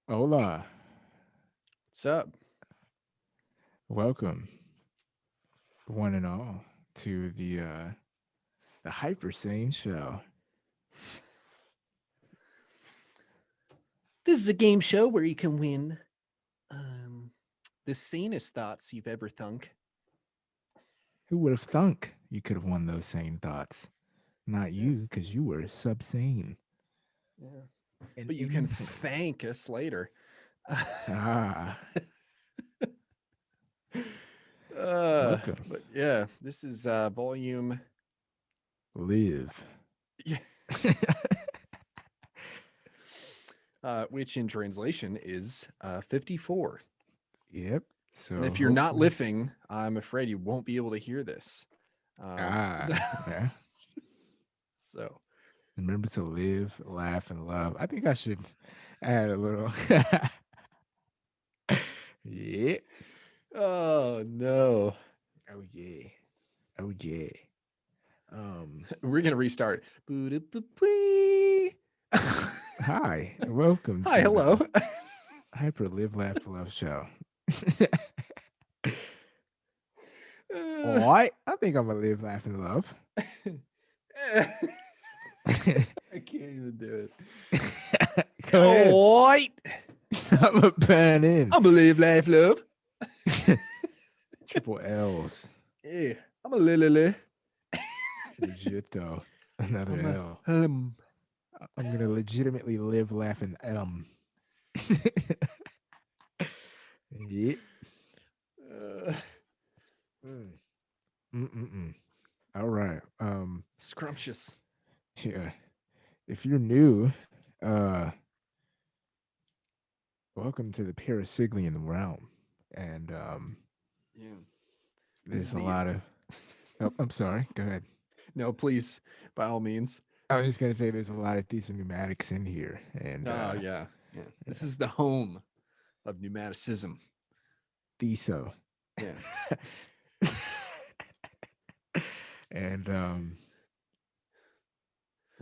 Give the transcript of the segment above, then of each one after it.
Hola, What's up? welcome, one and all, to the Hypersane show. This is a game show where you can win um, the sanest thoughts you've ever thunk. Who would have thunk you could have won those same thoughts? Not Yeah. you, because you were subsane Yeah. and But you can insane. thank us later. Ah, welcome, But yeah, this is volume. live. Yeah, which in translation is 54. Yep. And So if you're not hopefully, lifting, I'm afraid you won't be able to hear this. Um, yeah. so, Remember to live, laugh, and love. I think I should add a little. Yeah. oh no, Oh yeah. Oh yeah. Um. we're gonna restart. Boo-doo-boo-bwee. Hi, welcome Hi, to hello. the Hyper Live Laugh Love show. Uh, All right, I think I'm gonna live, laugh, and love. I can't even do it. Go ahead. All right. I'm a burn in. I'm gonna live, laugh, love. Triple L's. Yeah, I'm a lily. Legit though. Another I'm a L. hum. I'm gonna legitimately live, laugh, and yeah. Uh, Mm. Mm-mm-mm. All right. scrumptious. Yeah. If you're new, uh, welcome to the Parasiglien realm. And Yeah, this there's is a the. lot of. Oh, I'm sorry. Go ahead. No, please, by all means. I was just gonna say there's a lot of thesonumatics in here, and Oh yeah, yeah. This yeah, is the home of pneumaticism. theso, Yeah. and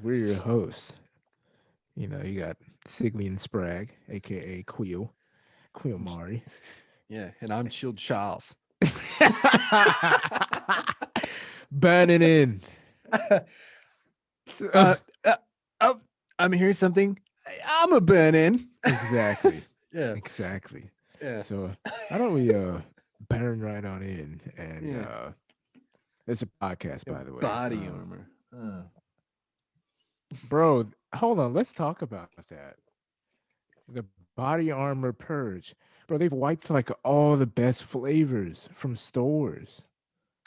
we're your hosts. You know, you got Sigli and Spragg, aka Queel I'm ch- Mari. yeah, and I'm Chilled Charles. Burning in. So, uh, uh, oh, I'm hearing something. I'm a burn in. exactly, Yeah, exactly. yeah, So why don't we burn right on in and yeah. it's a podcast, Yeah, by the way. body armor. Bro, hold on. Let's talk about that. The body armor purge. Bro, they've wiped like all the best flavors from stores.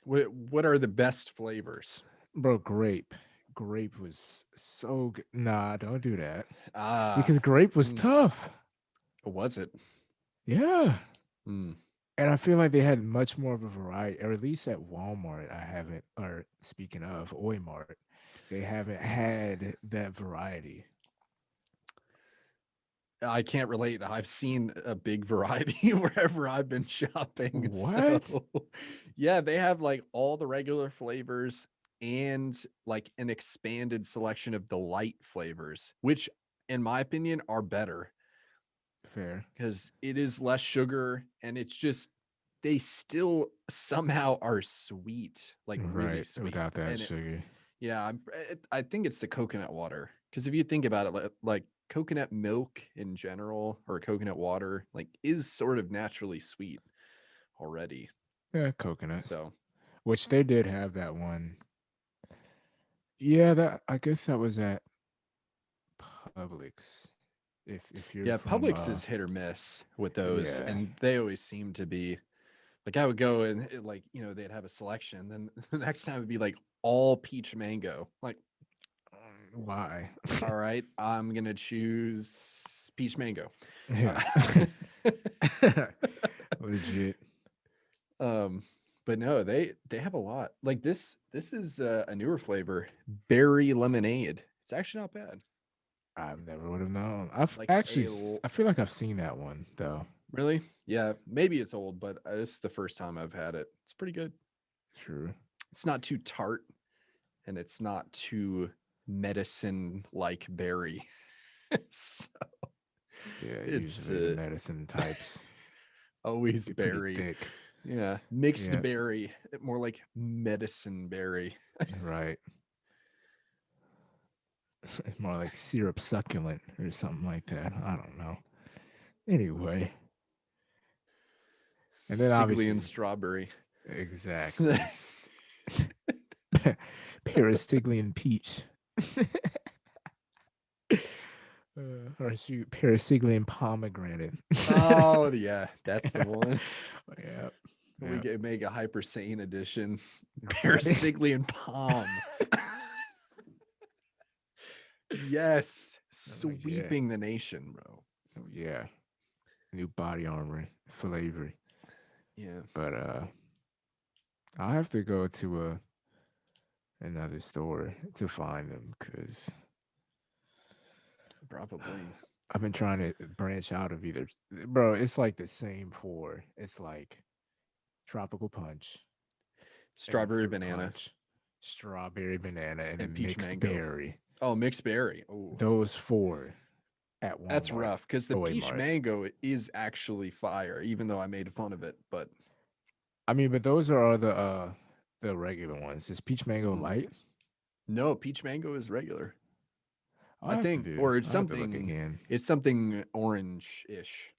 What are the best flavors? Bro, grape. Grape was so good. Nah, don't do that. Ah, Because grape was mm, tough. was it? Yeah. Mm. And I feel like they had much more of a variety, or at least at Walmart, I haven't, or speaking of Oymart, they haven't had that variety. I can't relate. I've seen a big variety wherever I've been shopping. What? So, yeah, they have like all the regular flavors and like an expanded selection of the light flavors, which, in my opinion, are better Fair. because it is less sugar and it's just they still somehow are sweet, like really Right. sweet. Without that And it, sugar. yeah, I think it's the coconut water because if you think about it, like coconut milk in general or coconut water, like is sort of naturally sweet already. Yeah, coconuts. So Which they did have that one. Yeah, that I guess that was at Publix. If you're yeah, from Publix is hit or miss with those, yeah. and they always seem to be like I would go and like they'd have a selection, then the next time would be like all peach mango. Like, Why? all right, I'm gonna choose peach mango. Yeah. Uh, Legit. um, but no, they have a lot. Like this is a newer flavor, berry lemonade. It's actually not bad. I've never would have known. I've Like actually I feel like I've seen that one though. really, yeah, maybe it's old, but this is the first time I've had it. It's pretty good. True. It's not too tart, and it's not too medicine like berry. So, Yeah, It's usually the medicine types always get pretty berry. thick. Yeah, mixed Yeah, berry, more like medicine berry. right. More like syrup succulent or something like that. I don't know. Anyway, and then Sigli and obviously, strawberry. exactly. Parasiglien peach. Or Parasiglien pomegranate. Oh yeah, that's the one. Yeah. We Yeah. could make a Hypersane edition. Right. Parasiglian palm. Yes, Oh, yeah. sweeping the nation, bro. Oh, yeah. New body armor flavor. Yeah, But I'll have to go to another store to find them because probably. I've been trying to branch out of either. Bro, it's like the same four. It's like tropical punch and then Strawberry fruit banana punch, strawberry banana, and and then peach mixed mango. berry. Oh, mixed berry. Oh, Those four at that's Walmart, rough because the peach Oymart. mango is actually fire, even though I made fun of it. But I mean, but those are all the regular ones. Is peach mango mm, light? no, peach mango is regular. I'll I have to think, do. or it's I'll have to look something. again. It's something orange-ish.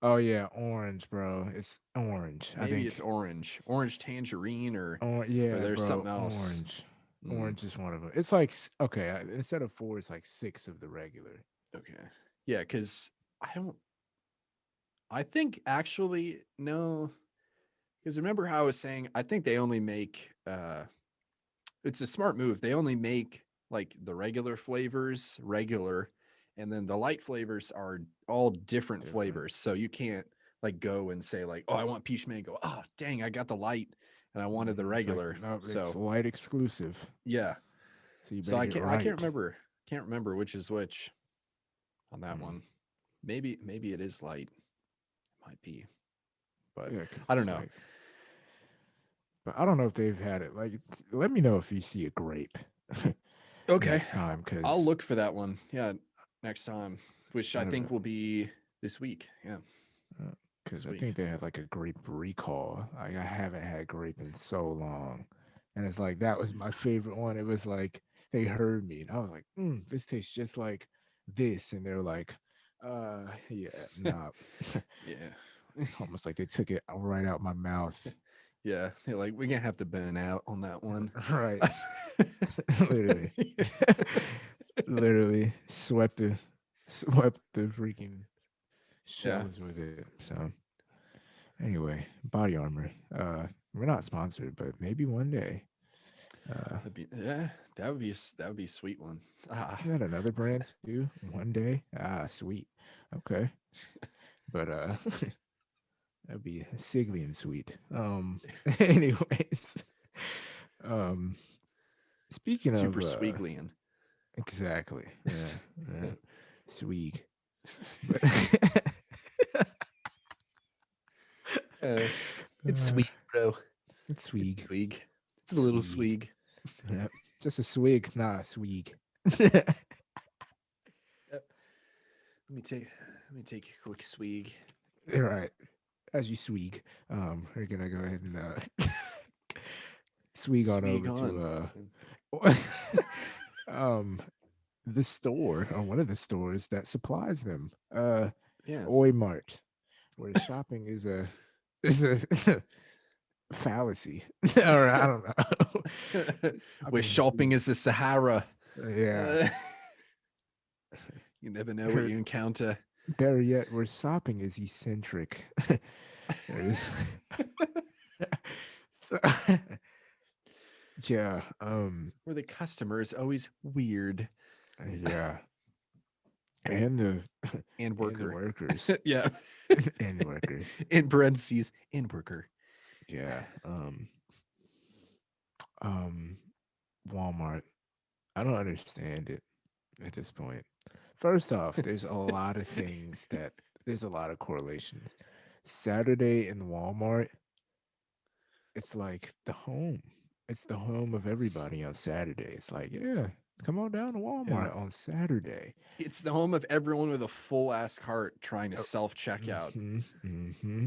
Oh yeah, orange, bro. It's orange. I Maybe it's think. orange tangerine, Oh or yeah, there's bro. something else. Orange. Mm, Orange is one of them. It's like okay, instead of four, it's like six of the regular. okay, yeah, because I don't. I think actually no, because remember how I was saying I think they only make. It's a smart move. They only make like the regular flavors regular, and then the light flavors are all different Different. flavors. So you can't like go and say like, oh, I want peach mango. Oh, dang, I got the light and I wanted the It's like regular. no, it's So light exclusive. yeah. So you So better I get can't I can't right. remember can't remember which is which on that Mm. one. Maybe it is light. It might be, but Yeah, because I don't it's know. like, but I don't know if they've had it. Like, let me know if you see a grape Okay. next time, I'll because look for that one. Yeah, next time, which I that'll be think will be this week. Yeah, because this I week. think they had like a grape recall. Like, I haven't had grape in so long, and it's like that was my favorite one. It was like they heard me, and I was like, "This tastes just like this," and they're like, yeah, nah." Yeah. Almost like they took it right out my mouth. Yeah. They're like, we're gonna have to burn out on that one. Right. Literally. Literally swept the freaking Yeah. shelves with it. So anyway, body armor. We're not sponsored, but maybe one day. Yeah, that would be a sweet one. Ah, Isn't that another brand too? One day? Ah, sweet. Okay. But that'd be sigli and sweet. Anyways. Um speaking of super sweeglian. exactly. Yeah. Yeah. Swig. But uh, it's uh, sweet, bro. it's It's swig. swig. It's a little Swig. swig. Yep. Just a swig, not a swig. Yep. Let me take a quick swig. All right. As you swig, we're gonna go ahead and swig on Swig over on. to um the store or one of the stores that supplies them. Yeah. Oymart, where shopping is a fallacy. Or I don't know. I Where mean, shopping is the Sahara. yeah. Uh, you never know what Or you encounter. better yet, where shopping is eccentric. There's- so, yeah, Where the customer is always weird yeah, and the and and the worker. workers Yeah. and the worker. In parentheses, and worker. Yeah, um, Walmart. I don't understand it at this point. First off, there's a lot of things that there's a lot of correlations. Saturday in Walmart, it's like the home. It's the home of everybody on Saturday. It's like, yeah. Come on down to Yeah. Walmart on Saturday. It's the home of everyone with a full ass cart trying to Oh, self checkout. mm-hmm.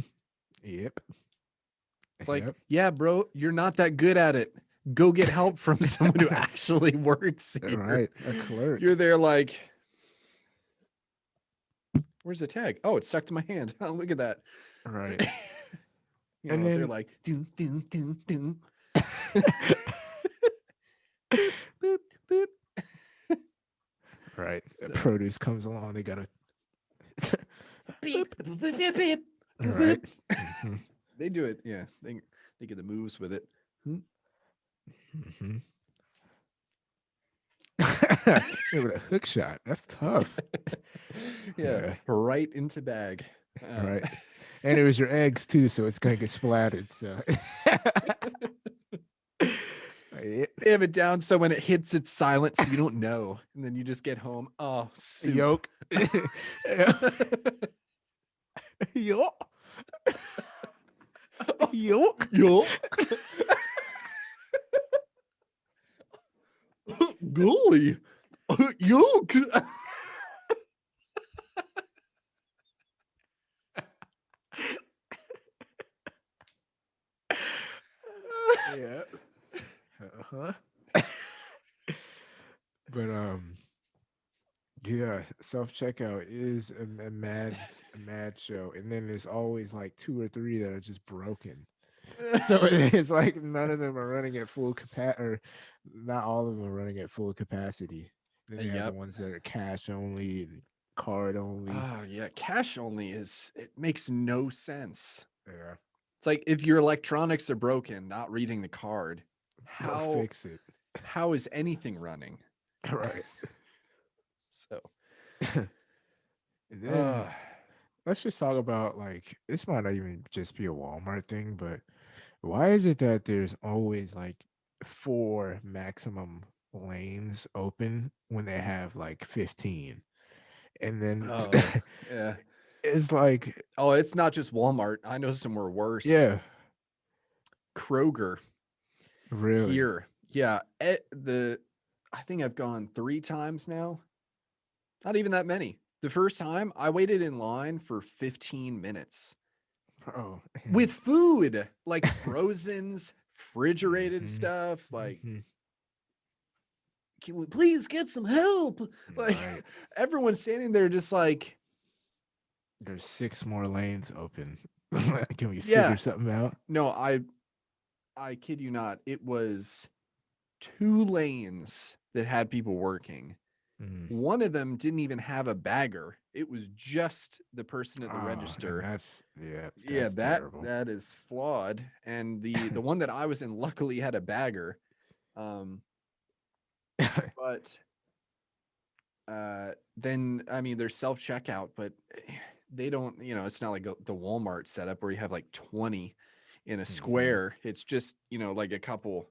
Yep. It's like, Yep. yeah, bro, you're not that good at it. Go get help from someone who actually works here. Right. A clerk. You're there like, where's the tag? Oh, it's stuck to my hand. Oh, look at that. Right. You And know, they're then like, doom, doom, doom, doom. Boop, boop, boop. right. So Produce comes along, they gotta beep, beep, beep, beep, beep, right. beep. Mm-hmm. They do it. Yeah. They get the moves with it. Hmm. Mm-hmm. Yeah, with a hook shot. That's tough. Yeah. Yeah. Right into bag. Right. And it was your eggs too, so it's gonna get splattered. So yeah. They have it down so when it hits, it's silent, so you don't know. And then you just get home. Oh, soup. Yolk. Yolk. Yolk. Yo. Golly. Yolk. Yeah. Uh-huh. But yeah, self checkout is a mad show, and then there's always like two or three that are just broken. So it's like none of them are running at full capacity, or not all of them are running at full capacity. Then you have the Yep. ones that are cash only and card only. Oh, yeah. Cash only it makes no sense. Yeah, It's like if your electronics are broken, not reading the card, they'll how fix it. how is anything running? Right. So, And then uh let's just talk about like this might not even just be a Walmart thing, but why is it that there's always like four maximum lanes open when they have like 15? And then oh, yeah. it's like, Oh, it's not just Walmart. I know somewhere worse. yeah, Kroger really. here. Yeah, I think I've gone 3 times now. Not even that many. The first time I waited in line for 15 minutes Oh, with food, like frozens, refrigerated hmm stuff, like hmm can we please get some help? Like right. everyone's standing there just like, There's six more lanes open. Can we figure yeah. something out? No, I kid you not. It was 2 lanes that had people working. Mm. One of them didn't even have a bagger. It was just the person at the Oh, and register. that's yeah, Yeah, that's terrible. that is flawed. And the one that I was in luckily had a bagger. Um, but then I mean there's self checkout, but they don't, it's not like the Walmart setup where you have like 20 in a hmm square. It's just, like a couple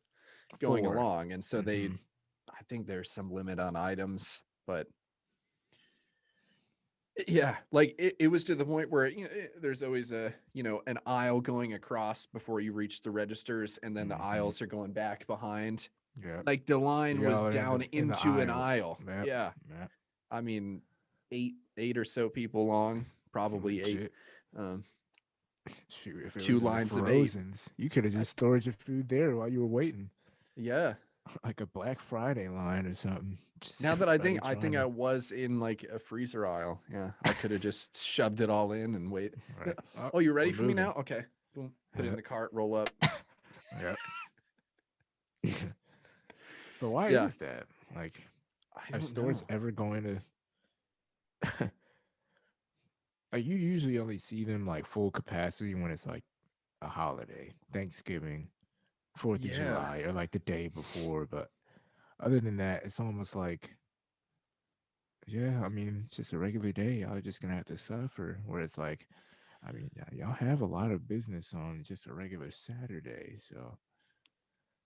going Four. along. And so hmm I think there's some limit on items, but yeah, like it was to the point where there's always an aisle going across before you reach the registers, and then the hmm aisles are going back behind. Yep. Like the So line was y'all are down in the into an aisle. aisle. Yep. Yeah, Yep. I mean, eight or so people long, probably eight. Legit. Um, Shoot, if it two was in the lines of eight. Frozen's, you could have I, just stored your food there while you were waiting, yeah. like a Black Friday line or something. Just Now that everybody I trying think I to. was in like a freezer aisle. Yeah, I could have just shoved it all in and wait. Right. Oh, Oh, you we're ready for me moving. now? Okay. Boom. Put it in Yep. the cart. Roll up. Yep. But why Yeah. is that? Like, I are don't stores know. ever going to? Like, you usually only see them like full capacity when it's like a holiday, Thanksgiving, Fourth of Yeah. July, or like the day before. But other than that, it's almost like, yeah, I mean, it's just a regular day. Y'all are just gonna have to suffer. Where it's like, I mean, y'all have a lot of business on just a regular Saturday. So,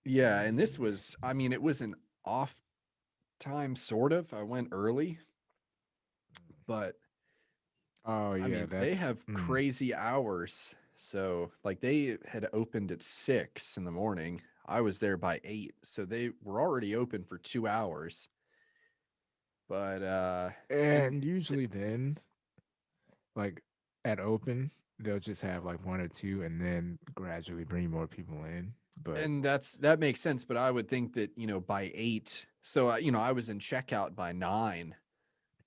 Yeah. And this was, I mean, it was an off time, sort of. I went early, but oh I yeah, mean, they that's have crazy hours. So, like, they had opened at 6 in the morning. I was there by 8. So they were already open for 2 hours. But and And usually then, like at open, they'll just have like one or two and then gradually bring more people in. But that makes sense. But I would think that, by 8, so I was in checkout by 9.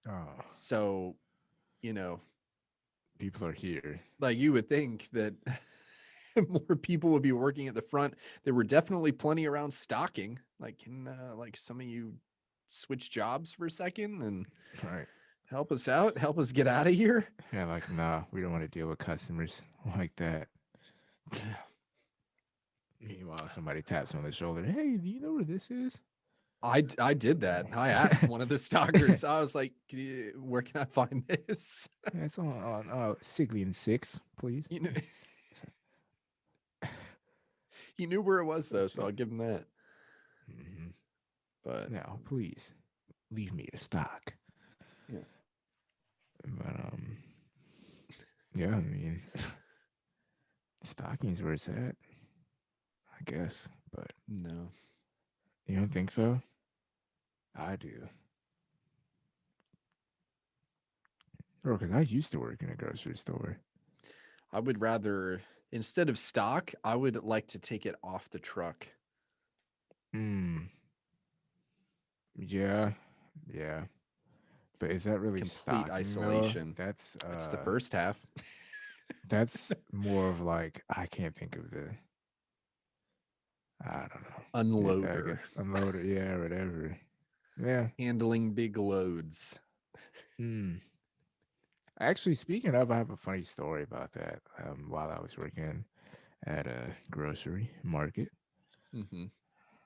oh, So, you know, people are here. like you would think that more people would be working at the front. There were definitely plenty around stocking. Like, can like some of you switch jobs for a second and Right. help us out, help us get out of here? Yeah, like, nah, we don't want to deal with customers like that. Meanwhile, somebody taps on the shoulder. Hey, do you know where this is? I did that. I asked one of the stalkers. I was like, "Where can I find this?" Yeah, it's on Siglian 6, please. You know, he knew where it was though, so I'll give him that. Hmm. But Now, please leave me to stock. yeah, But yeah, I mean, stocking's where it's at, I guess. But no, you don't think so? I do. Bro, because I used to work in a grocery store. I would rather, instead of stock, I would like to take it off the truck. Hmm. Yeah. Yeah. But is that really Complete stocking though? isolation. That's the first half. That's more of like I can't think of the I don't know. Yeah, I Unloader, guess unloader, yeah, whatever. Yeah. handling big loads. Hmm. Actually, speaking of, I have a funny story about that. While I was working at a grocery market. Hmm.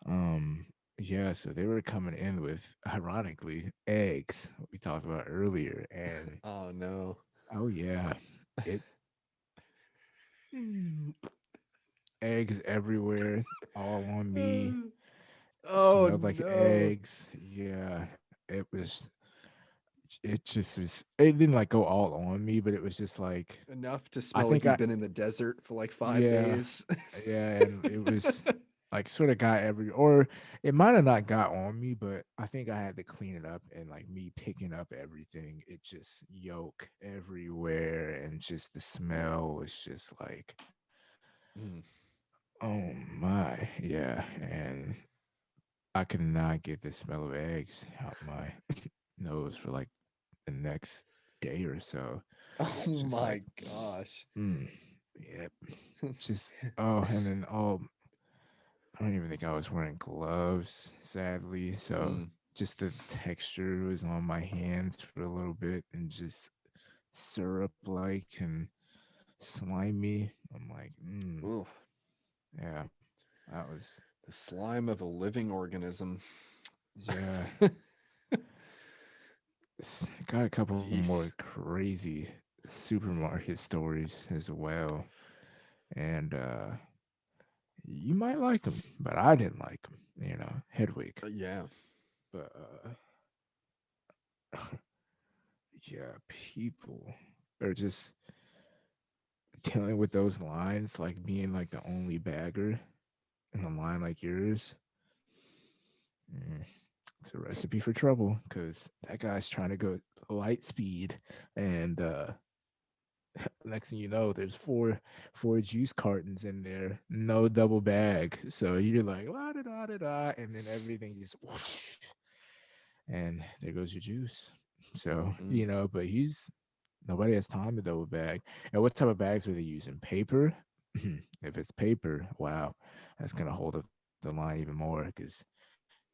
Um, yeah, so they were coming in with, ironically, eggs we talked about earlier, and Oh no. oh yeah, it eggs everywhere, all on me. Oh Smelled like no. eggs. Yeah, it was. It just was. It didn't like go all on me, but it was just like Enough to I smell like think you've I. been in the desert for like 5 Yeah, days. yeah, and it was like sort of got every, or it might have not got on me, but I think I had to clean it up, and like me picking up everything, it just yolk everywhere, and just the smell was just like, Mm. oh my, yeah, and I could not get the smell of eggs out my nose for like the next day or so. Oh It's just like, my gosh. mm, yep, just and then I don't even think I was wearing gloves, sadly. So Mm. just the texture was on my hands for a little bit and just syrup like and slimy. I'm like, Ooh, yeah, that was, the slime of a living organism. yeah. Got a couple more Jeez. crazy supermarket stories as well. And you might like them, but I didn't like them, Hedwig. Yeah. But yeah, people are just dealing with those lines, like being like the only bagger in a line like yours. Mm, it's a recipe for trouble because that guy's trying to go light speed, and next thing you know, there's four juice cartons in there, no double bag. So you're like la da da da da, and then everything just whoosh, and there goes your juice. So Mm. but nobody has time to double bag. And what type of bags are they using? Paper? If it's paper, wow, that's gonna hold up the line even more because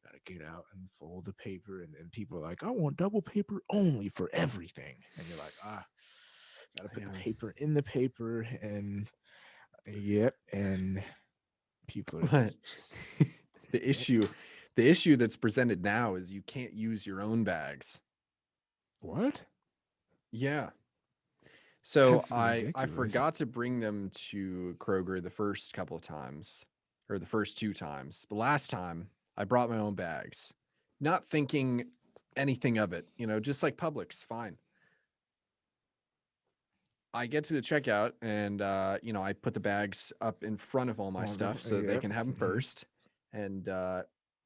gotta get out and fold the paper, and then people are like, I want double paper only for everything, and you're like, gotta I put the know. paper in the paper, and yep, and people are But just the yep. issue, the issue that's presented now is you can't use your own bags. What? Yeah. So That's I ridiculous. forgot to bring them to Kroger the first couple of times, or the first 2 times. But last time I brought my own bags, not thinking anything of it, just like Publix, fine. I get to the checkout and I put the bags up in front of all my On the stuff so that they yep. can have them first. And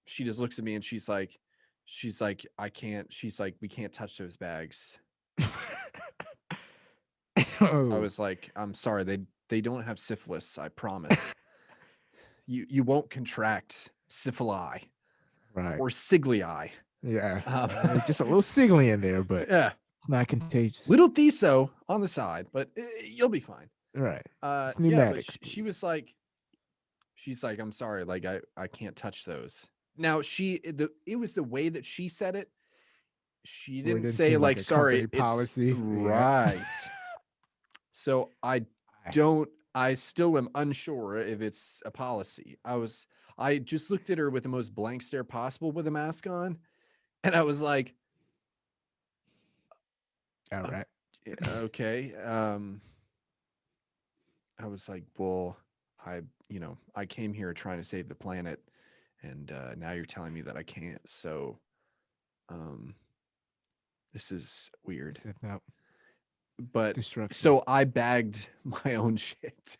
she just looks at me and she's like, she's like, I can't. She's like, we can't touch those bags. I Oh, was like, I'm sorry, they don't have syphilis. I promise. You won't contract syphili right. or siglii. Yeah. Um, Just a little sigli in there, but yeah, it's not contagious. little Theso on the side, but you'll be fine. Right. It's Yeah, but pneumatics, she please. was like, she's like, I'm sorry, like I can't touch those. Now it was the way that she said it. She Where it didn't didn't say seem like like, a sorry, company it's policy. Yeah. right. So I still am unsure if it's a policy. I just looked at her with the most blank stare possible with a mask on, and I was like, All "Oh, right. okay. I was like, well, I came here trying to save the planet, and now you're telling me that I can't. So, um, this is weird. Said no. But Destruction. so I bagged my own shit.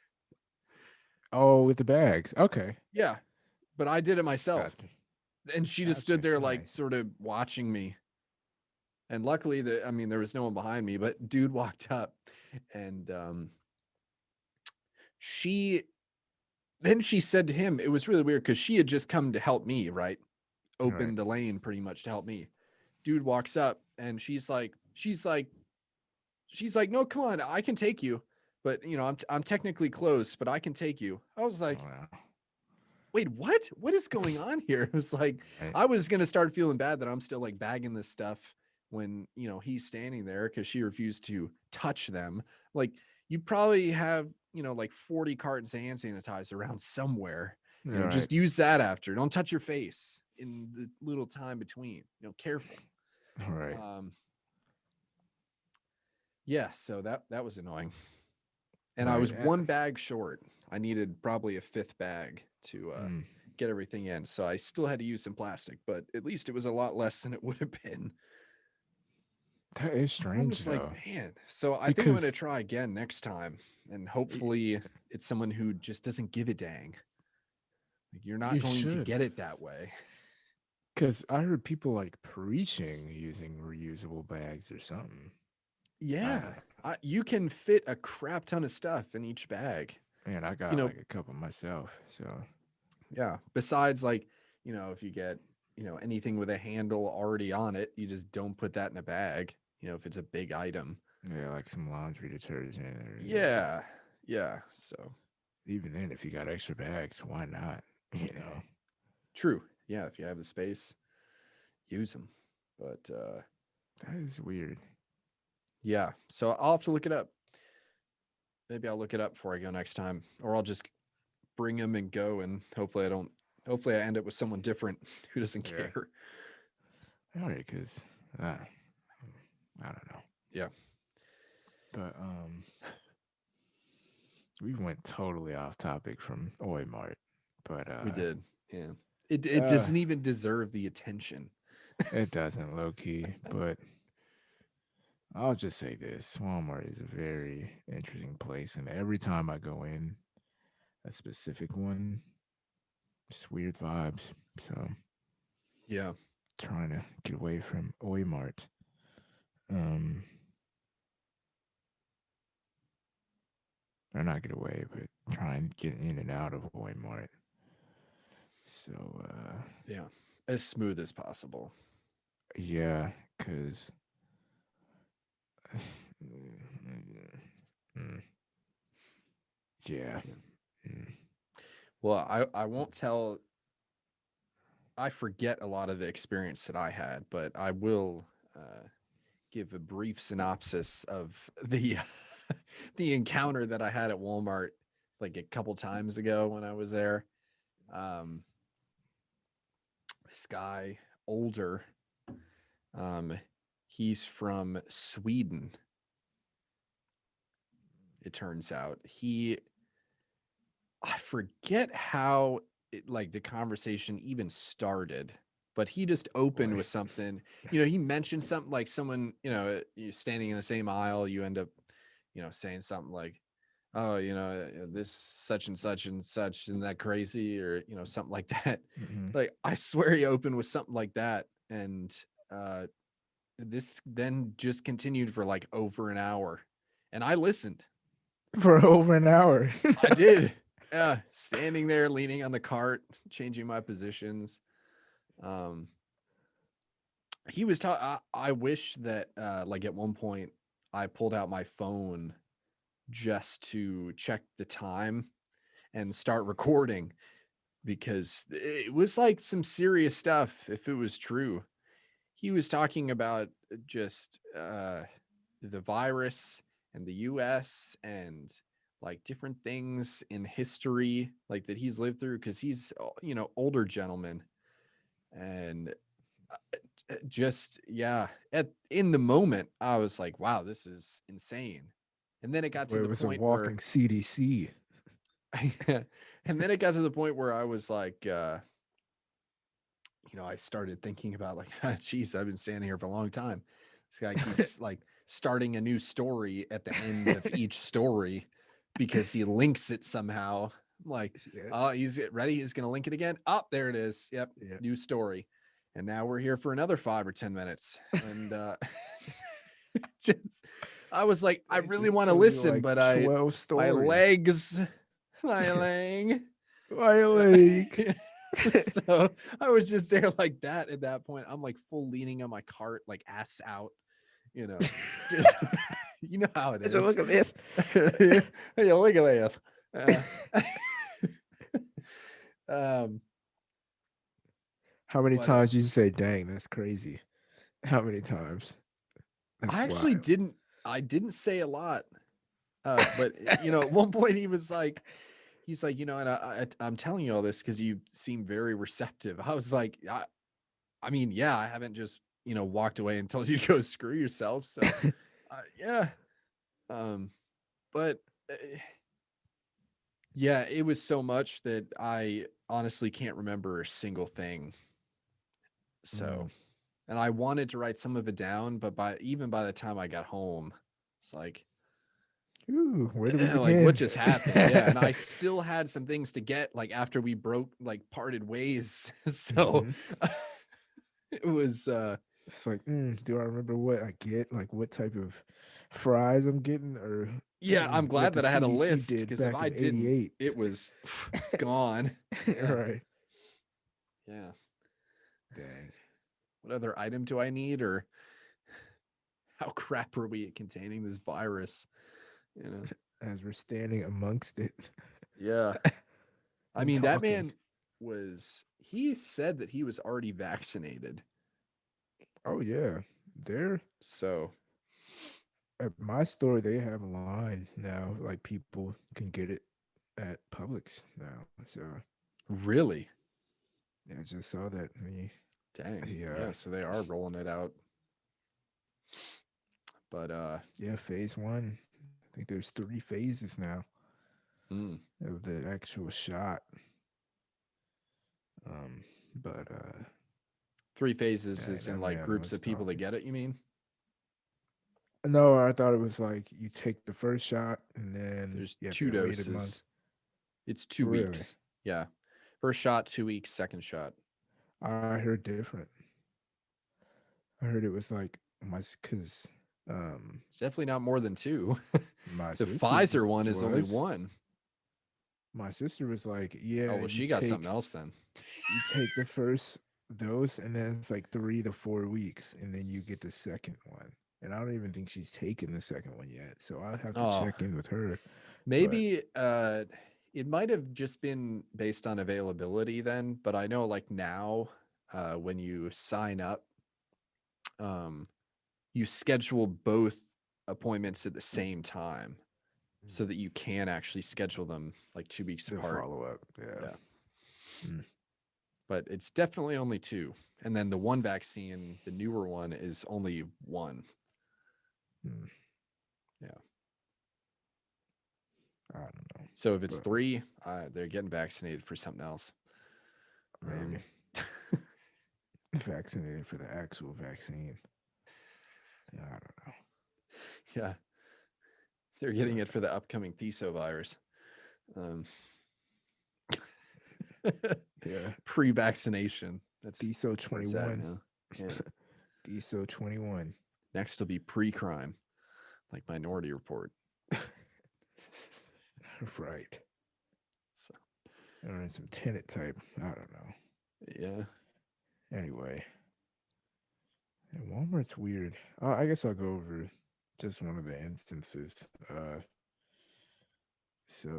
Oh, with the bags. Okay. Yeah, but I did it myself. Gotcha. And she just stood Gotcha. there like Nice. sort of watching me. And luckily there was no one behind me, but dude walked up and she then she said to him, it was really weird because she had just come to help me, right? All right. Opened the lane pretty much to help me. Dude walks up and she's like, no, come on, I can take you. But I'm technically close, but I can take you. I was Oh, like, wow. wait, what? What is going on here? It was like Right. I was gonna start feeling bad that I'm still like bagging this stuff when he's standing there because she refused to touch them. Like you probably have like 40 cartons of hand sanitizer around somewhere. All right. Just use that after. Don't touch your face in the little time between. Careful. All right. Um, yeah, so that was annoying. And I Right. was one bag short. I needed probably a fifth bag to Mm, get everything in. So I still had to use some plastic, but at least it was a lot less than it would have been. that is I'm strange just like, though, man. So I think I'm going to because try again next time. And hopefully it's someone who just doesn't give a dang. Like you're not you going to should. get it that way. Because I heard people like preaching using reusable bags or something. I Yeah. don't know. You can fit a crap ton of stuff in each bag. Man, I You got know, like a couple myself. So yeah. Besides, like, if you get, anything with a handle already on it, you just don't put that in a bag, if it's a big item. yeah, like some laundry detergent or Yeah. Yeah. So even then, if you got extra bags, why not? You know, true. Yeah. If you have the space, use them. But that is weird. yeah. So I'll have to look it up. Maybe I'll look it up before I go next time, or I'll just bring them and go. And hopefully I end up with someone different who doesn't Yeah. care. All right, because I don't know, Yeah. but we went totally off topic from Oymart, but We did. Yeah. It uh, doesn't even deserve the attention. it doesn't low key, but I'll just say this: Walmart is a very interesting place, and every time I go in, a specific one, just weird vibes. So Yeah. trying to get away from Oymart. Um, or not get away, but try and get in and out of Oymart. So Yeah. As smooth as possible. yeah, cause mm, yeah. Yeah. Mm. Well, I won't tell. I forget a lot of the experience that I had, but I will give a brief synopsis of the the encounter that I had at Walmart like a couple times ago when I was there. Um, this guy, older, um, he's from Sweden. It turns out I forget how like the conversation even started, but he just opened Boy. with something. He mentioned something like someone, you're standing in the same aisle, you end up, saying something like, "Oh, this such and such, isn't that crazy?" Or something like that. Mm-hmm. Like I swear he opened with something like that, and this then just continued for like over an hour, and I listened. For over an hour. I did. Yeah, standing there, leaning on the cart, changing my positions. Um, he was I wish that like at one point I pulled out my phone just to check the time and start recording, because it was like some serious stuff if it was true. He was talking about just the virus and the US and like different things in history like that he's lived through, because he's older gentleman. And just yeah, in the moment I was like, wow, this is insane. And then it got to Where it the was a point where walking CDC. and then it got to the point where I was like I started thinking about like, geez, I've been standing here for a long time. This guy keeps like starting a new story at the end of each story because he links it somehow. I'm like, Yeah. oh, he's ready. He's going to link it again. Oh, there it is. Yep. Yeah. New story. And now we're here for another 5 or 10 minutes. And just, I was like, I really want to listen, like but 12 my stories. legs, my leg. My leg. So I was just there like that at that point. I'm like full leaning on my cart, like ass out, just, you know how it is. Look at this. Hey, look at this. Um, How many but times did you say, dang, that's crazy? How many times? That's I actually wild. I didn't say a lot. But at one point he's like, and I'm telling you all this because you seem very receptive. I was like, I mean, yeah, I haven't just, walked away and told you to go screw yourself. So, yeah. But yeah, it was so much that I honestly can't remember a single thing. So, and I wanted to write some of it down, but even by the time I got home, it's like, Ooh, where do we like what begin? just happened? Yeah, and I still had some things to get like after we parted ways. So Mhm. it was It's like, do I remember what I get? Like what type of fries I'm getting, or yeah, I'm what glad the that I had a CDC list, did because if back I in didn't, '88? it was gone. Yeah. Right. Yeah. Dang. What other item do I need, or how crap are we at containing this virus? As we're standing amongst it Yeah. I and mean, that talking. man he said that he was already vaccinated. Oh yeah. There So, at my store they have a line now. Like people can get it at Publix now. So really? yeah, I just saw that. Dang. Yeah. Yeah, so they are rolling it out. But Yeah, phase 1. I think there's 3 phases now mm, of the actual shot. Um, but 3 phases dang, is in that like man groups was of people that talking. get it, you mean? No, I thought it was like you take the first shot and then There's you have 2 to wait a month. doses. It's 2 Really? weeks. Yeah. First shot 2 weeks, second shot. I heard different. I heard it was like because um It's definitely not more than 2. my The sister Pfizer one is only was 1. my sister was like, Oh, yeah, well, she got something else then. you take the first dose and then it's like 3 to 4 weeks and then you get the second one. And I don't even think she's taken the second one yet. So I'll have to Oh, check in with her. But maybe it might have just been based on availability then, but I know like now when you sign up, um you schedule both appointments at the same time so that you can actually schedule them like 2 weeks the apart. follow up, yeah. Yeah. But it's definitely only 2. And then the one vaccine, the newer one, is only 1. Mm. Yeah. I don't know. So if it's But 3, they're getting vaccinated for something else. maybe vaccinated for the actual vaccine. I don't know. Yeah. They're getting it for the upcoming Thesovirus. Um, Yeah. pre-vaccination. That's Theso where it's at 21. now. Yeah. DSO 21. Next will be pre-crime, like Minority Report. Right. So, Or in some tenant type. I don't know. yeah. Anyway, yeah, Walmart's weird. I guess I'll go over just one of the instances. So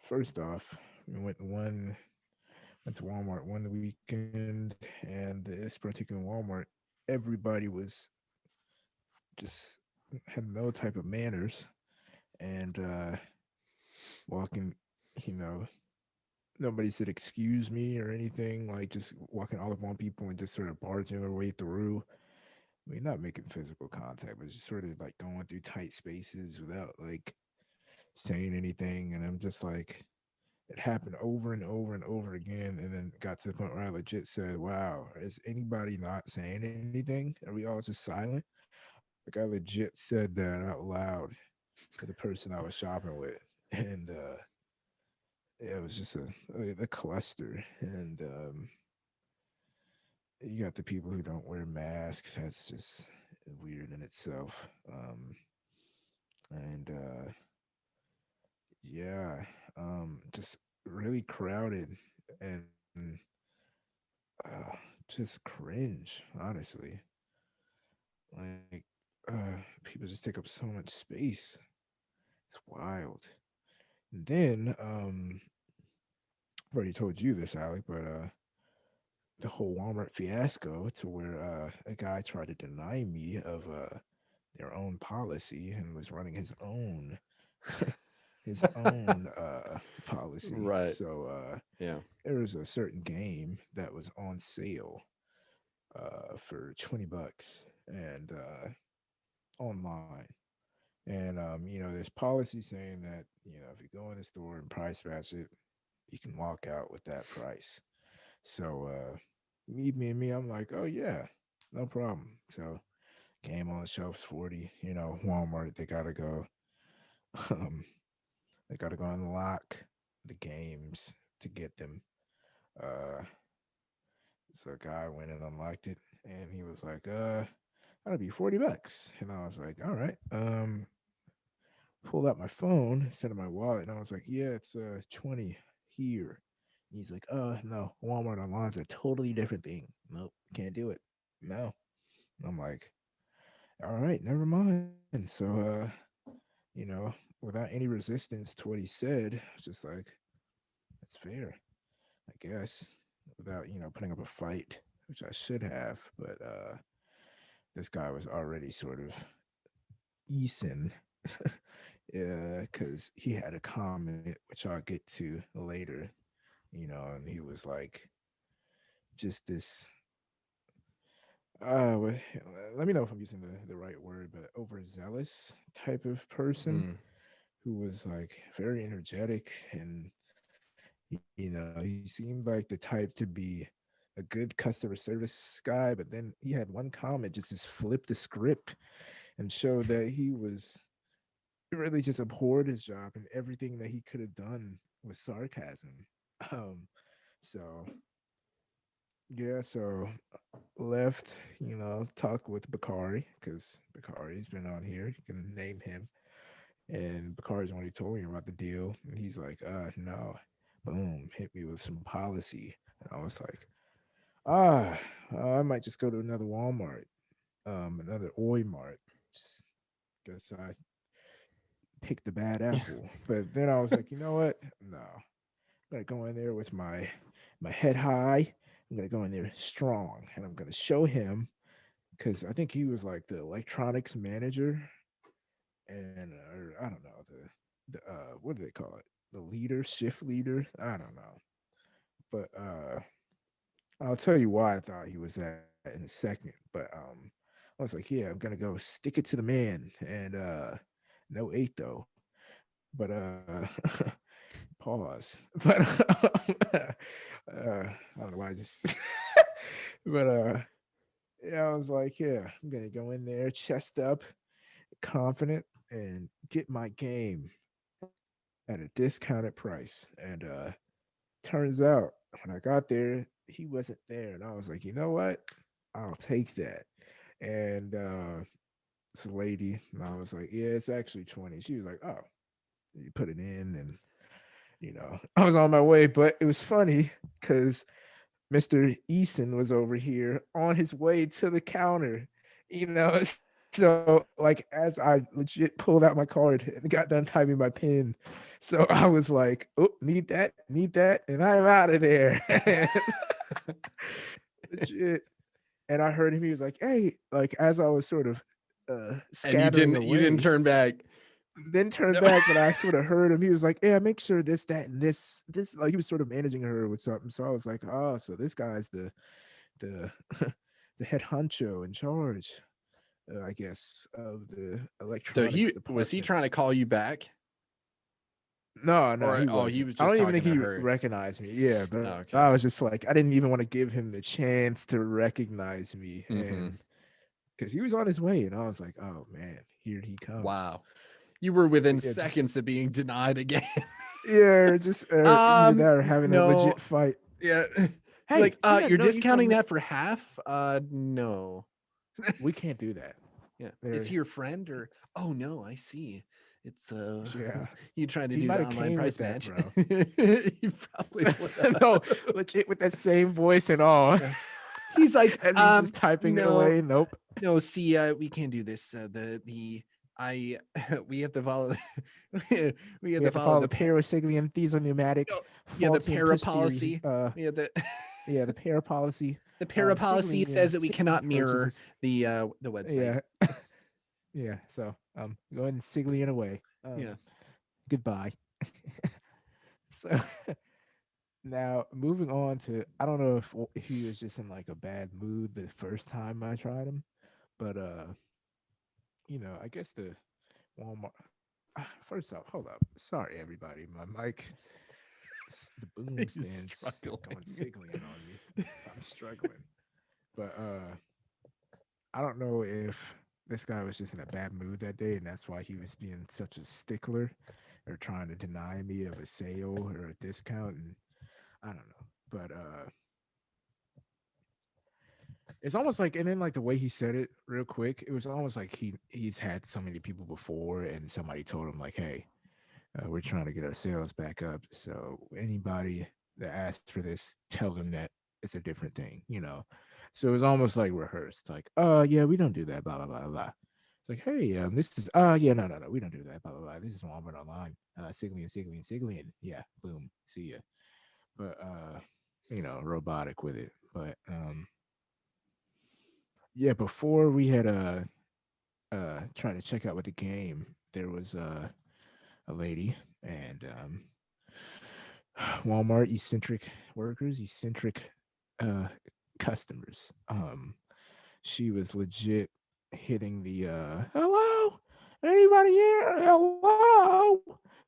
first off, we went to Walmart one weekend, and this particular Walmart, everybody was just had no type of manners, and walking, you know, nobody said excuse me or anything. Like just walking all up on people and just sort of barging their way through. I mean, not making physical contact, but just sort of like going through tight spaces without like saying anything. And I'm just like, it happened over and over and over again. And then got to the point where I legit said, wow, is anybody not saying anything? Are we all just silent? Like I legit said that out loud to the person I was shopping with. And yeah, it was just a cluster. And you got the people who don't wear masks. That's just weird in itself. And yeah, just really crowded and uh, just cringe, honestly. Like, people just take up so much space. It's wild. And then, I've already told you this, Alec, but the whole Walmart fiasco to where a guy tried to deny me of their own policy and was running his own policy. Right. So Yeah. there was a certain game that was on sale for $20 and online. And there's policy saying that if you go in the store and price match it, you can walk out with that price. So me, I'm like, oh yeah, no problem. So game on the shelves 40. Walmart, they gotta go. Um, they gotta go unlock the games to get them. Uh, so a guy went and unlocked it, and he was like, that'll be $40. And I was like, all right. Pulled out my phone, set in my wallet, and I was like, yeah, it's 20 here. And he's like, no, Walmart online's a totally different thing. Nope, can't do it. No. And I'm like, all right, never mind. So you know, without any resistance to what he said, it's just like, it's fair, I guess. Without, putting up a fight, which I should have, but this guy was already sort of easing because he had a comment which I'll get to later, and he was like just this uh let me know if I'm using the right word, but overzealous type of person Mm. who was like very energetic, and he seemed like the type to be a good customer service guy, but then he had one comment just flip the script and show that he was really just abhorred his job and everything that he could have done was sarcasm. Um, so yeah, so left, talk with Bakari because Bakari's been on here. You can name him. And Bakari's only told me about the deal. And he's like, no. Boom, hit me with some policy. And I was like, ah, I might just go to another Walmart, another Oymart. Just guess I picked the bad apple. But then I was like, you know what? No, I'm gonna go in there with my head high. I'm gonna go in there strong, and I'm gonna show him because I think he was like the electronics manager, and or I don't know the what do they call it? The leader, shift leader. I don't know, but I'll tell you why I thought he was that in a second. But I was like, yeah, I'm gonna go stick it to the man, and no eight though. But pause. But I don't know why I just. But yeah, I was like, yeah, I'm gonna go in there, chest up, confident, and get my game at a discounted price. And turns out when I got there, he wasn't there, and I was like, you know what? I'll take that. And this lady, and I was like, yeah, it's actually 20. She was like, oh, you put it in, and I was on my way. But it was funny because Mr. Eason was over here on his way to the counter, So, like, as I legit pulled out my card and got done typing my pin, so I was like, "Oh, need that," and I'm out of there. Legit. And I heard him. He was like, "Hey," like as I was sort of And you scattering didn't away, turn back. then turned No. back, but I sort of heard him. He was like, "Yeah, make sure this, that, and this." Like he was sort of managing her with something. So I was like, "Oh, so this guy's the the head honcho in charge, I guess, of the So electronics he was he department." trying to call you back, No, no, or he he wasn't. was I just don't even talking think to he her? recognized me. Yeah, but I was Okay. just like, I didn't even want to give him the chance to recognize me, Mm-hmm. and because he was on his way, and I was like, oh man, here he comes. Wow. You were within Yeah, just seconds of being denied again. yeah, just either that or having a No. legit fight. Yeah. Hey, Like, we got to you're know you discounting from. that for half? No. We can't do that. Yeah. Is There, he your friend or it's oh no, I see. It's yeah. you trying to He do might the have online came with price that, match. bro. You probably would No, have. legit with that same voice and all. Yeah. He's like, As he's just typing it no, away. Nope. no, see, we can't do this. I we have to follow we have We to have to follow follow the the Parasiglien, no, thesoneumatic, yeah, the faulty and para posterior. policy. Yeah, the Yeah, the para policy. the para policy Sigli says that we Sigli cannot mirror purchases. the website. Yeah, yeah. So go ahead and Sigli it away. Yeah. Goodbye. So now moving on to, I don't know if he was just in like a bad mood the first time I tried him, but I guess the Walmart. First off, hold up. Sorry, everybody. My mic, the boom He's stands going struggling. Siglian on me. I'm struggling, but I don't know if this guy was just in a bad mood that day, and that's why he was being such a stickler or trying to deny me of a sale or a discount, and I don't know. But it's almost like, and then like the way he said it real quick, it was almost like he's had so many people before, and somebody told him like, "Hey, we're trying to get our sales back up. So anybody that asks for this, tell them that it's a different thing. So it was almost like rehearsed, like, oh yeah, we don't do that, blah blah blah blah. It's like, hey, this is yeah, no, we don't do that, blah blah blah. This is Walmart Online, Siglian. Yeah, boom, see ya. But robotic with it. But yeah, before we had tried to check out with the game, there was a lady, and Walmart eccentric workers, eccentric uh customers. She was legit hitting the hello, anybody here?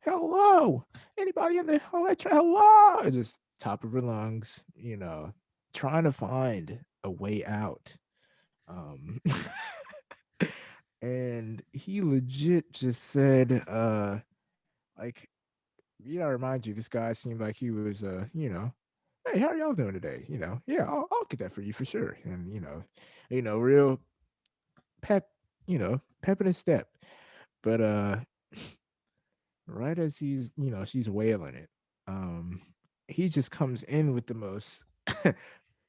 Hello, anybody in the hello, just top of her lungs, trying to find a way out. Um and he legit just said like, remind you, this guy seemed like he was, hey, how are y'all doing today? Yeah, I'll get that for you for sure. And real pep, pep in his step. But right as she's wailing it, um, he just comes in with the most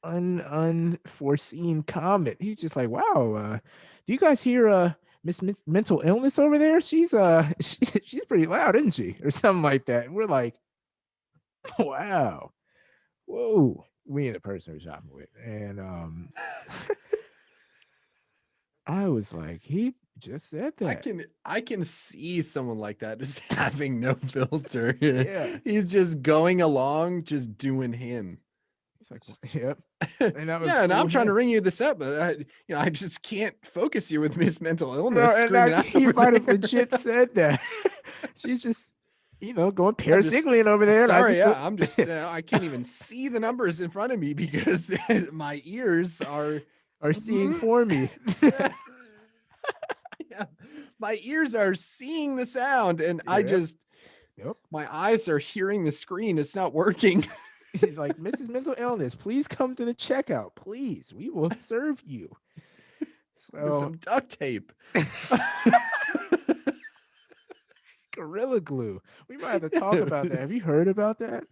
unforeseen comment. He's just like, "Wow, do you guys hear Miss Mental Illness over there? She's she's pretty loud, isn't she?" Or something like that. And we're like, "Wow, whoa." We and the person we're shopping with, and I was like, he just said that. I can see someone like that just having no filter. Yeah, He's just going along, just doing him. it's like, yep, and that was Yeah, and full I'm trying to him. ring you this up, but I just can't focus you with Miss Mental No, Illness and screaming out he over might have there. legit said that. She's just, going I'm just Parasiglian over there, and I sorry. just Yeah, I'm just I can't even see the numbers in front of me because my ears are are seeing for me. yeah, yeah. My ears are seeing the sound, and I Yep, just yep. my eyes are hearing the screen. It's not working. He's like, Mrs. Mental Illness, please come to the checkout. Please, we will serve you. With So some duct tape. Gorilla Glue. We might have to talk about that. Have you heard about that?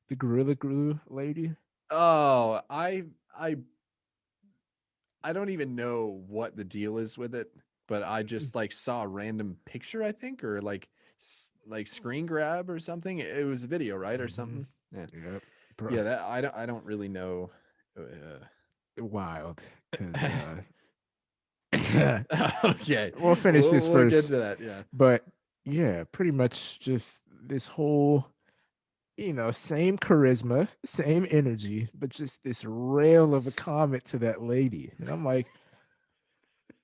The Gorilla Glue lady? Oh, I don't even know what the deal is with it, but I just like saw a random picture, I think, or like screen grab or something. It was a video, right, or Mm-hmm. something. Yeah, Yep. Bro, yeah. That I don't really know. wild. Because Okay, we'll finish this we'll get first. to that. Yeah. But yeah, pretty much just this whole, same charisma, same energy, but just this rail of a comment to that lady. And I'm like,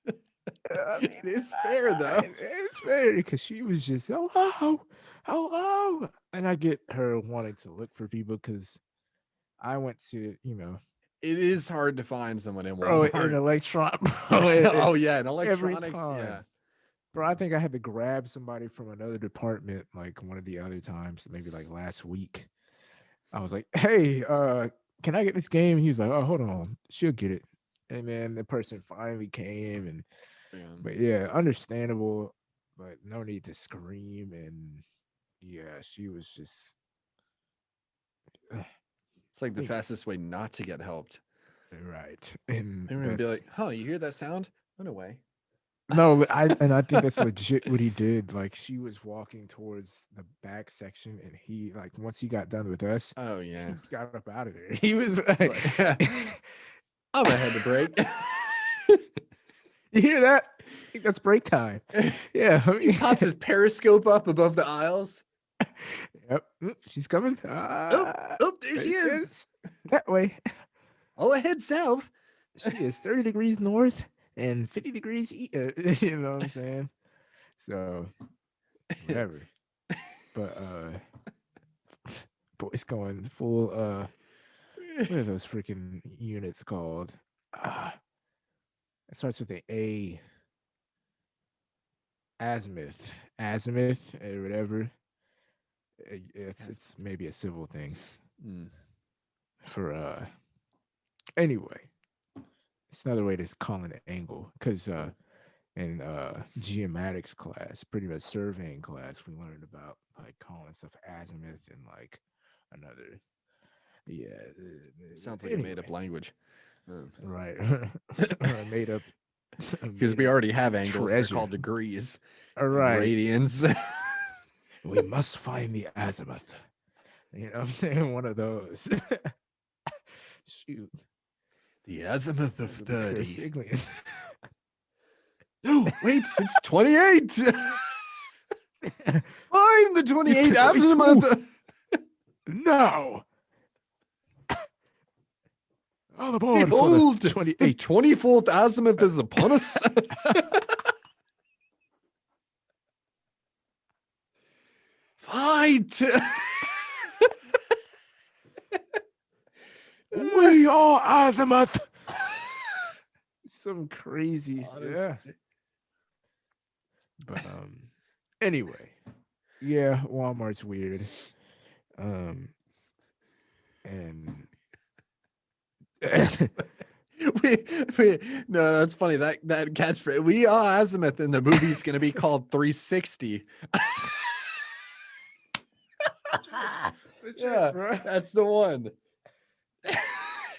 I mean, It's fair though. it's fair because she was just hello, hello, and I get her wanting to look for people because I went to, It is hard to find someone in bro, an Walmart. electron, bro, Oh yeah, and every electronics. Yeah. time. Bro, I think I had to grab somebody from another department like one of the other times, maybe like last week. I was like, "Hey, can I get this game?" And he was like, "Oh, hold on, she'll get it." And then the person finally came, and Yeah. but yeah, understandable, but no need to scream. And yeah, she was just It's like the think fastest way not to get helped. right, and I'm gonna be that's like, "Huh, you hear that sound? Run away." no, I think that's legit what he did. Like she was walking towards the back section, and he like once he got done with us, Oh yeah. he got up out of there. He was like, Like, I'm gonna head to break. "You hear that? I think that's break time." Yeah, I He mean, pops his periscope up above the aisles. yep, she's coming. Oh, oh, there There she she is. is. That way. I'll head south. She is 30 degrees north and 50 degrees you know what I'm saying? So whatever. But boys going full what are those freaking units called? It starts with an A. Azimuth. Azimuth or whatever. It's maybe a civil thing Mm. for anyway. It's another way to call an angle because in geomatics class, pretty much surveying class, we learned about like calling stuff azimuth and like another. Yeah. Sounds like a made up Anyway, language. right. Or a made up, a Because made we up already have angles. They're treasure. called degrees All and right. radians. We must find the azimuth. You know what I'm saying? One of those. Shoot. The azimuth of The 30. Parasiglien. No, wait, it's 28. Find the 28 can wait azimuth. No. All aboard for the Behold, the 28. 24th azimuth is upon us. Fight. We are azimuth. Some crazy. Honestly. Yeah. But anyway. Yeah, Walmart's weird. And No, that's funny. That catchphrase, we are azimuth in the movie's gonna be called 360. Yeah, that's the one.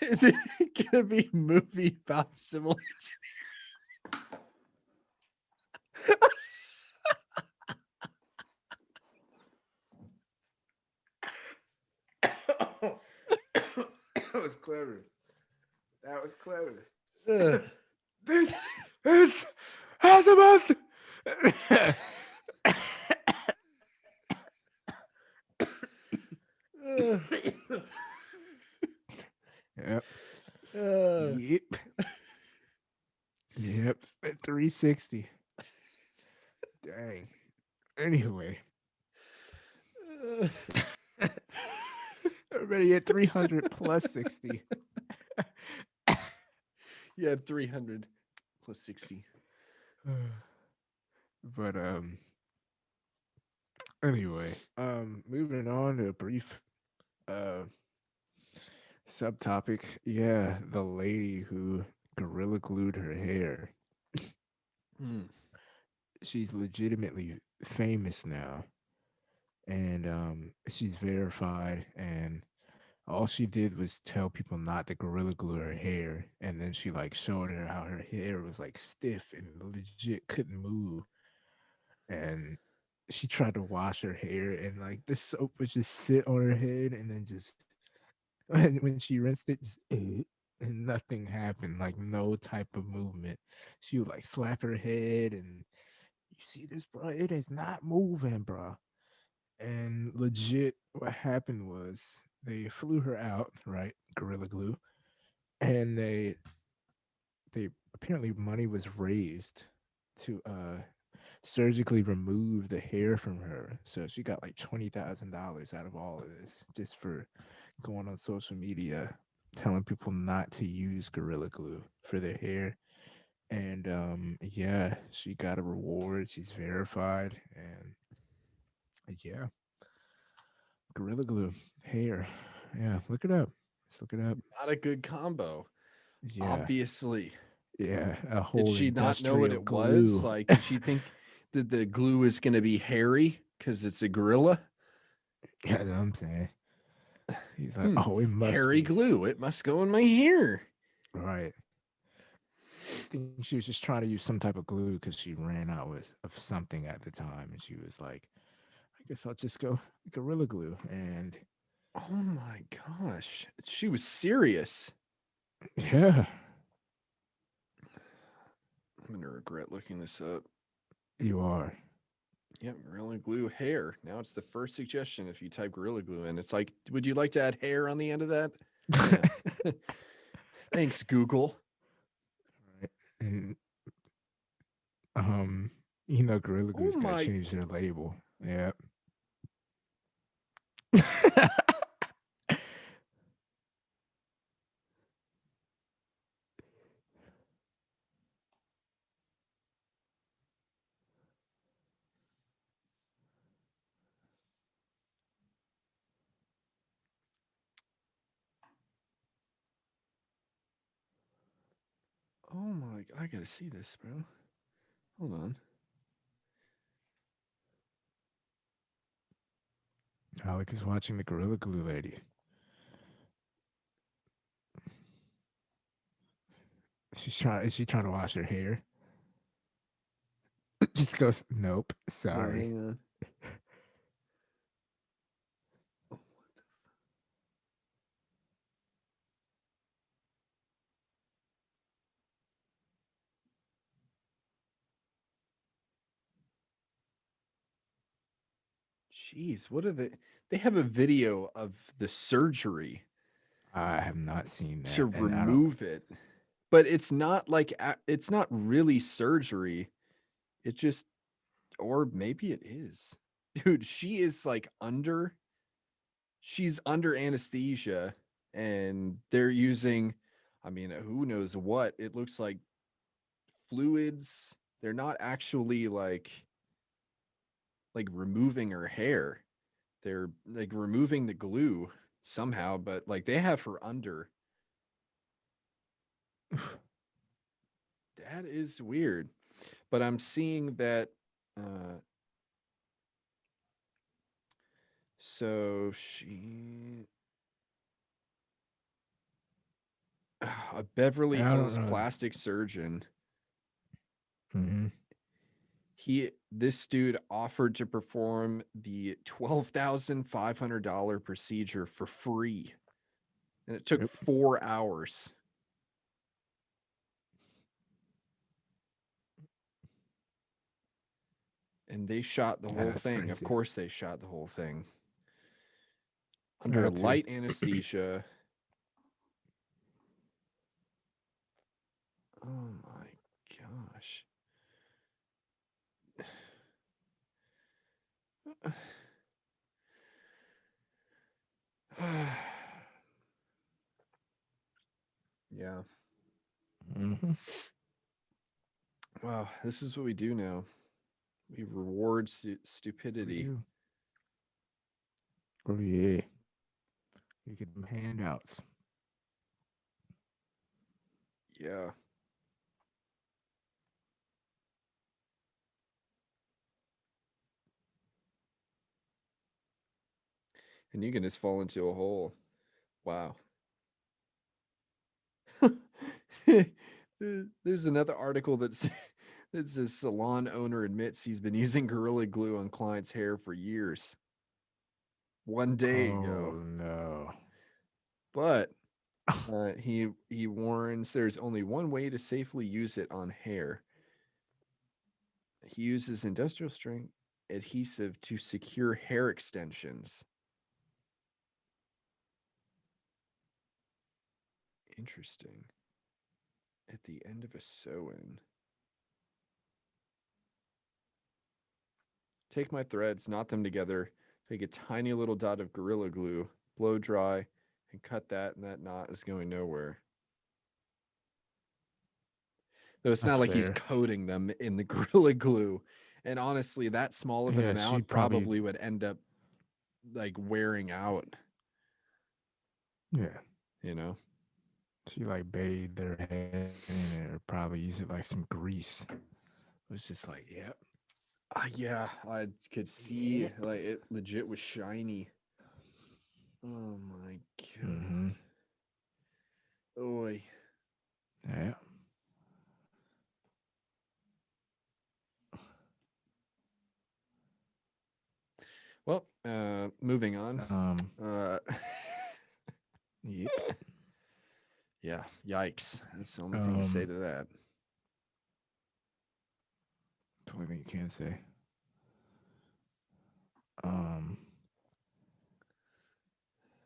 Is it gonna be a movie about simulation? That was clever. That was clever. Ugh. This is azimuth. Ugh. Yep. Ugh. Yep. Yep. At 360. Dang. Anyway. Ugh. Already at 300 plus 60. Yeah, 300 plus 60. But anyway, moving on to a brief Subtopic, yeah, the lady who gorilla glued her hair. Hmm. She's legitimately famous now, and she's verified. And all she did was tell people not to gorilla glue her hair, and then she like showed her how her hair was like stiff and legit couldn't move. And she tried to wash her hair, and like the soap would just sit on her head, and then just when she rinsed it, just and nothing happened, like no type of movement. She would like slap her head, and you see this, bro? It is not moving, bro. And legit, what happened was they flew her out, right? Gorilla glue, and they apparently money was raised to surgically remove the hair from her. So she got like $20,000 out of all of this just for going on social media telling people not to use gorilla glue for their hair. And yeah, she got a reward. She's verified, and yeah, gorilla glue hair. Yeah, look it up. Just look it up. Not a good combo, Yeah, obviously. yeah, a Did whole she not know what industrial it was? glue. Like, did she think that the glue is going to be hairy because it's a gorilla? Yeah, that's what I'm saying. He's like, Hmm, oh, it must hairy be glue. It must go in my hair. right. I think she was just trying to use some type of glue because she ran out of something at the time, and she was like, "I guess I'll just go gorilla glue." And Oh my gosh. She was serious. yeah, I'm going to regret looking this up. you are Yep, Gorilla Glue hair. Now it's the first suggestion if you type Gorilla Glue in. It's like, would you like to add hair on the end of that? Yeah. Thanks, Google. right. And gorilla Oh glue's got to my. change their label. Yeah. Oh my. I got to see this, bro. Hold on. Alec is watching the gorilla glue lady. She's trying. Is she trying to wash her hair? Just goes. Nope. No, Sorry. hang on. Oh, jeez. What are they? They have a video of the surgery I have not seen to that, and I don't. remove it, but it's not like it's not really surgery. It just, or maybe it is. Dude, she is like she's under anesthesia and they're using, I mean, who knows what? It looks like fluids. They're not actually like removing her hair. They're like removing the glue somehow, but like they have her under. That is weird. But I'm seeing that uh so she a Beverly I don't Hills know. plastic surgeon. Hmm. This dude offered to perform the $12,500 procedure for free, and it took Yep. 4 hours. And they shot the whole That's thing. Of crazy. course, they shot the whole thing under Had to. light anesthesia. Oh my gosh. Yeah. Hmm. Wow. This is what we do now. We reward We stupidity. do. Oh yeah. You get them handouts. Yeah. And you can just fall into a hole. Wow. There's another article that's that says salon owner admits he's been using Gorilla Glue on clients' hair for years. One day ago. Oh no. But he warns there's only one way to safely use it on hair. He uses industrial strength adhesive to secure hair extensions. Interesting. At the end of a sew-in. Take my threads, knot them together, take a tiny little dot of Gorilla Glue, blow dry, and cut that, and that knot is going nowhere. Though it's That's not like he's fair. coating them in the Gorilla Glue. And honestly, that small of an Yeah, she amount probably would end up like wearing out, yeah. you know? She like bathed their head in it or probably use it like some grease. It was just like, yep. Yeah, I could see like it legit was shiny. Oh my god. Mm-hmm. Oi. Yeah. Well, moving on. Uh Yep. yeah, yikes. That's the only thing to say to that. That's the only thing you can say. Um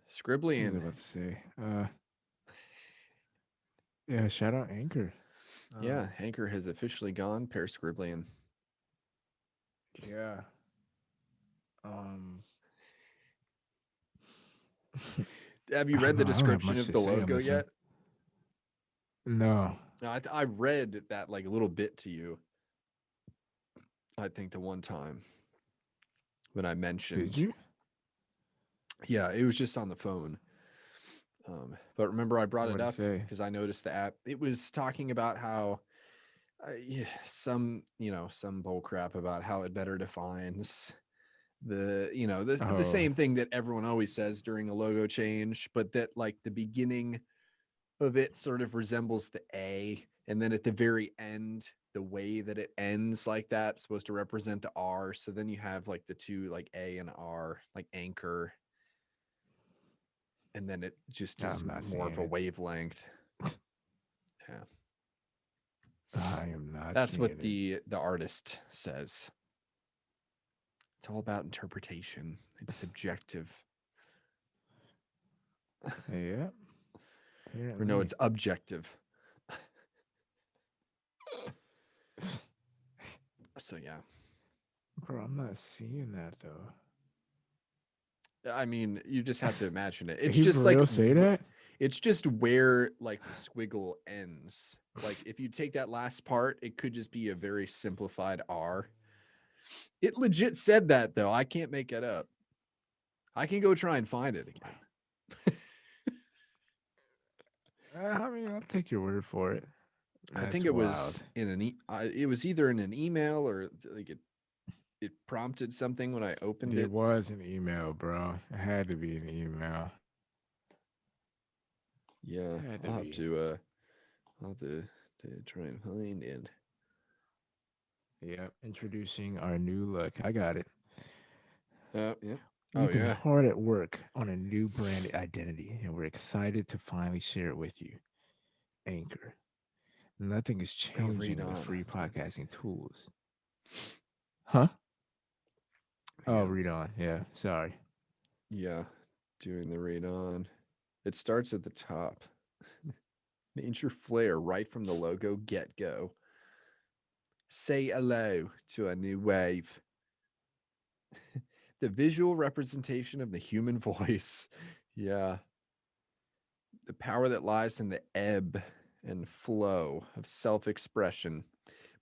what was I Scriblien. about to say? Yeah, shout out Anchor. Yeah, Anchor has officially gone Parascriblien. Yeah. Um Have you I don't read the know. I don't have description much of to the say on logo this one. yet? No. No, I read that like a little bit to you. I think the one time when I Did mentioned, you? yeah, it was just on the phone. But remember, I brought it What'd it up say? because I noticed the app. It was talking about how yeah, some bull crap about how it better defines the Oh, same thing that everyone always says during a logo change, but that like the beginning of it sort of resembles the A, and then at the very end, the way that it ends like that is supposed to represent the R. So then you have like the two like A and R, like anchor, and then it just is I'm not more of seeing a it. wavelength. Yeah. I am not That's what seeing it. the artist says. It's all about interpretation. It's subjective. Yeah. Or no, Apparently. it's objective. So yeah. Bro, I'm not seeing that though. I mean, you just have to imagine it. Did It's he just for like real say that? it's just where like the squiggle ends. Like if you take that last part, it could just be a very simplified R. It legit said that though. I can't make it up. I can go try and find it again. I mean, I'll take your word for it. I think That's it wild. was in it was either in an email or like it prompted something when I opened It it. was an email, bro. It had to be an email. Yeah, Had to I'll have be. to try and find it. Yep. Introducing our new look. I got it. Yeah. Oh We've been yeah. hard at work on a new brand identity, and we're excited to finally share it with you. Anchor. Nothing is Oh, read changing with on. free podcasting tools. Huh? Oh, Yeah. read on. Yeah. Sorry. Yeah. Doing the read on. It starts at the top. Major flair right from the logo get go. Say hello to a new wave. The visual representation of the human voice. Yeah. The power that lies in the ebb and flow of self expression.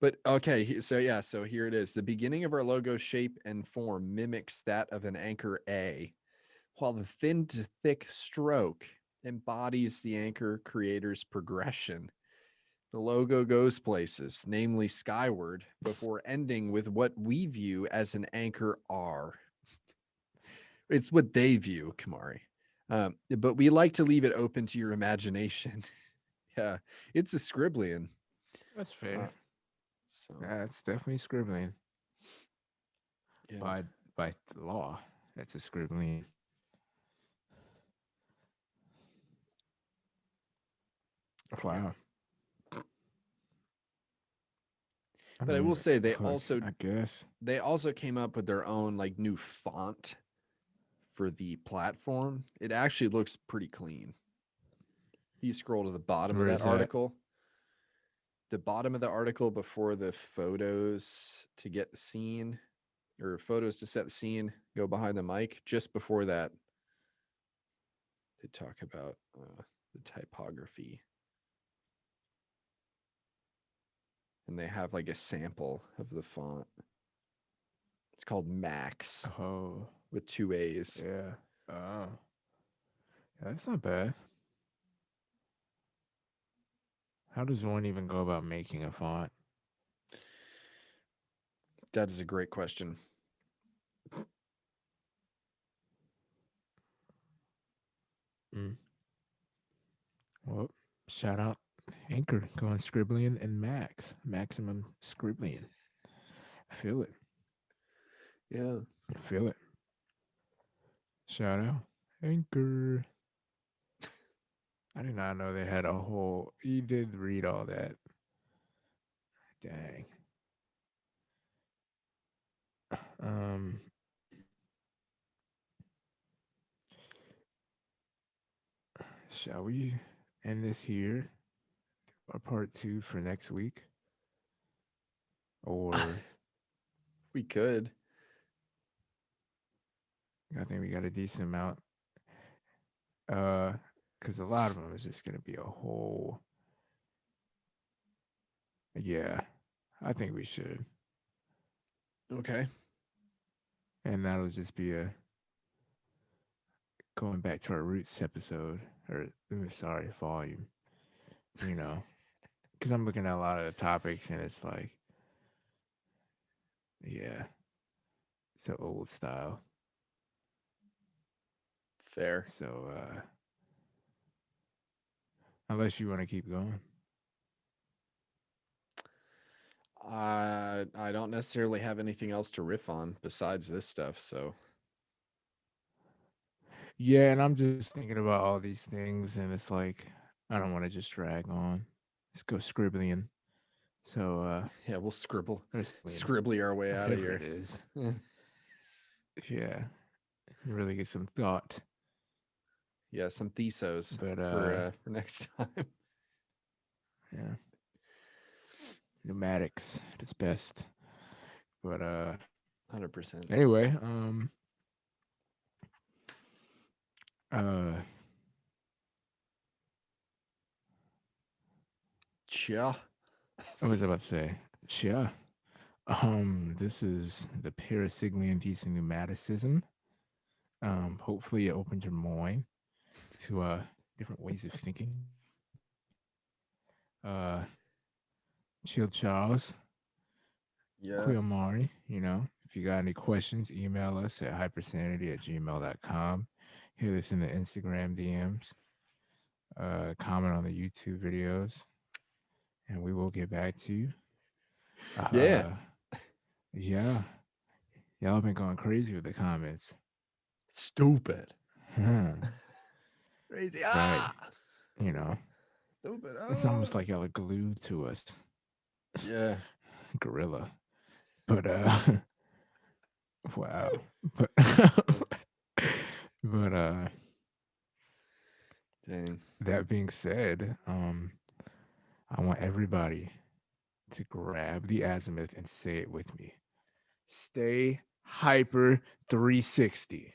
But okay, so yeah, so here it is. The beginning of our logo shape and form mimics that of an anchor A, while the thin to thick stroke embodies the anchor creator's progression. The logo goes places, namely skyward, before ending with what we view as an anchor R. It's what they view, Kamari. But we like to leave it open to your imagination. Yeah, it's a scriblien. That's fair. So That's definitely scribbling yeah, by law. That's a scribbling. Wow. I but I will mean, say fuck, I guess. they also came up with their own like new font for the platform. It actually looks pretty clean. If you scroll to the bottom of Where that is that? article, the bottom of the article before the photos to get the scene or photos to set the scene go behind the mic, just before that they talk about the typography, and they have like a sample of the font. It's called Max Oh, with 2 A's. yeah. Oh, that's not bad. How does one even go about making a font? That is a great question. Mm. Well, shout out Anchor going scribbling and maximum scribbling. Feel it. Yeah. Feel it. Shout out Anchor. I did not know they had a whole. You did read all that. Dang. Um. Shall we end this here? Our part 2 for next week, or We could. I think we got a decent amount. Because a lot of them is just gonna be a whole. Yeah, I think we should, Okay. and that'll just be a going back to our roots episode, or sorry, volume. You know, because I'm looking at a lot of the topics, and it's like, yeah, it's an old style. Fair. So, unless you want to keep going. I don't necessarily have anything else to riff on besides this stuff. So Yeah, and I'm just thinking about all these things, and it's like I don't want to just drag on. Let's go scribbling. So, yeah, we'll or scribbling, scribbly our way out of whatever it here. is. Yeah, really get some thought. Yeah, some thesos But for next time. yeah, pneumatics at its best. But 100%. anyway, Chia. what was I about to say? Yeah. This is the Parasiglien thesoneumaticist. Hopefully it opens your mind to different ways of thinking. Uh, Chill Charles, Yeah. Quilmari, if you got any questions, email us at hypersanedy@gmail.com. Hit us in the Instagram DMs. Comment on the YouTube videos, and we will get back to you. Yeah. Yeah, y'all been going crazy with the comments. Stupid. Huh. Crazy. Right. Ah. Stupid. It's almost like y'all are glued to us. Yeah. Gorilla. But wow. But but Dang. that being said, I want everybody to grab the azimuth and say it with me. Stay hyper 360.